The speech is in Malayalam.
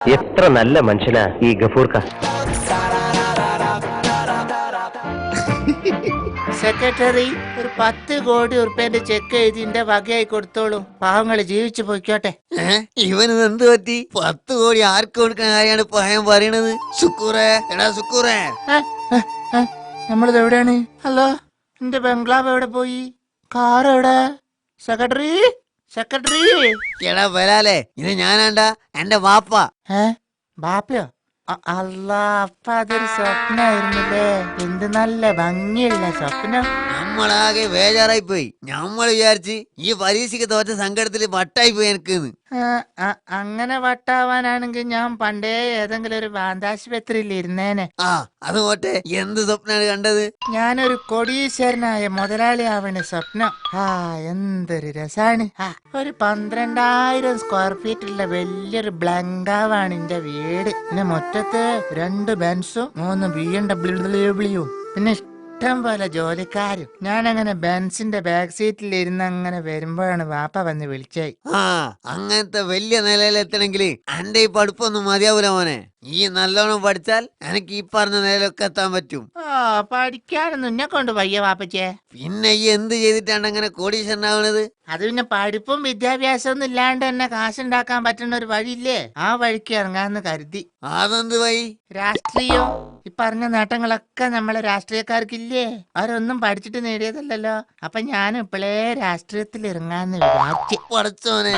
എത്ര നല്ല മനുഷ്യനാ ഈ ഗഫൂർക്ക. സെക്രട്ടറി, ഒരു 10 കോടി ഉറുപ്പ്യന്റെ ചെക്ക് എഴുതി എന്റെ വകയായി കൊടുത്തോളൂ. പാവങ്ങള് ജീവിച്ചു പോയിക്കോട്ടെ. ഇവന് എന്ത് പറ്റി? 10 കോടി ആർക്ക് കൊടുക്കുന്ന കാര്യമാണ് പഹയം പറയണത്? സുക്കൂറേ, എടാ സുക്കൂറേ, നമ്മളിത് എവിടെയാണ്? ഹലോ, എന്റെ ബംഗ്ലാവ് എവിടെ പോയി? കാർ എവിടെ? Secretary, secretary. എടാ വരാലേ, ഇത് ഞാനാണ്ടാ എന്റെ വാപ്പ. ബാപ്പയോ? അല്ല, അപ്പ അതൊരു സ്വപ്നായിരുന്നില്ലേ? എന്ത് നല്ല ഭംഗിയുള്ള സ്വപ്നം. നമ്മളാകെ ബേജാറായി പോയി. നമ്മൾ വിചാരിച്ച് ഈ പരീക്ഷയ്ക്ക് തോറ്റ സങ്കടത്തില് വട്ടായി പോയി എനിക്കെന്ന്. അങ്ങനെ വട്ടാവാനാണെങ്കിൽ ഞാൻ പണ്ടേ ഏതെങ്കിലും ഒരു ഭ്രാന്താശുപത്രിയിൽ ഇരുന്നേനെ. അത് പോട്ടെ, എന്ത് സ്വപ്നാണ് കണ്ടത്? ഞാനൊരു കോടീശ്വരനായ മുതലാളിയാവണ സ്വപ്നം. എന്തൊരു രസാണ്. ഒരു 12,000 സ്ക്വയർ ഫീറ്റുള്ള വലിയൊരു ബ്ലങ്കാവാണ് എന്റെ വീട്. പിന്നെ മുറ്റത്ത് 2 ബെൻസും 3 BMW, പിന്നെ ഇഷ്ടം പോലെ ജോലിക്കാരും. ഞാനങ്ങനെ ബെൻസിന്റെ ബാക്ക് സീറ്റിൽ ഇരുന്ന് അങ്ങനെ വരുമ്പോഴാണ് വാപ്പ വന്ന് വിളിച്ചായി. അങ്ങനത്തെ വലിയ നിലയിലെത്തണമെങ്കിൽ എന്റെ ഈ പഠിപ്പൊന്നും മതിയാവൂല മോനെ. ഈ നല്ലോണം പഠിച്ചാൽ എനിക്ക് ഈ പറഞ്ഞ നിലയിലൊക്കെ എത്താൻ പറ്റും. പഠിക്കാനൊന്നും എന്നെ കൊണ്ട് വയ്യ വാപ്പച്ചേ. പിന്നെ ഈ എന്ത് ചെയ്തിട്ടാണ് അങ്ങനെ കോടീശ്വരനാവണത്? അത് പിന്നെ പഠിപ്പും വിദ്യാഭ്യാസം ഒന്നും ഇല്ലാണ്ട് തന്നെ കാശുണ്ടാക്കാൻ പറ്റുന്ന ഒരു വഴിയില്ലേ, ആ വഴിക്ക് ഇറങ്ങാന്ന് കരുതി. അതെന്ത് വഴി? രാഷ്ട്രീയം. ഈ പറഞ്ഞ നേട്ടങ്ങളൊക്കെ നമ്മളെ രാഷ്ട്രീയക്കാർക്കില്ലേ? അവരൊന്നും പഠിച്ചിട്ട് നേടിയതല്ലല്ലോ. അപ്പൊ ഞാൻ ഇപ്പോഴേ രാഷ്ട്രീയത്തിൽ ഇറങ്ങാന്ന് വിചാരിച്ചു. പഠിച്ചോനെ.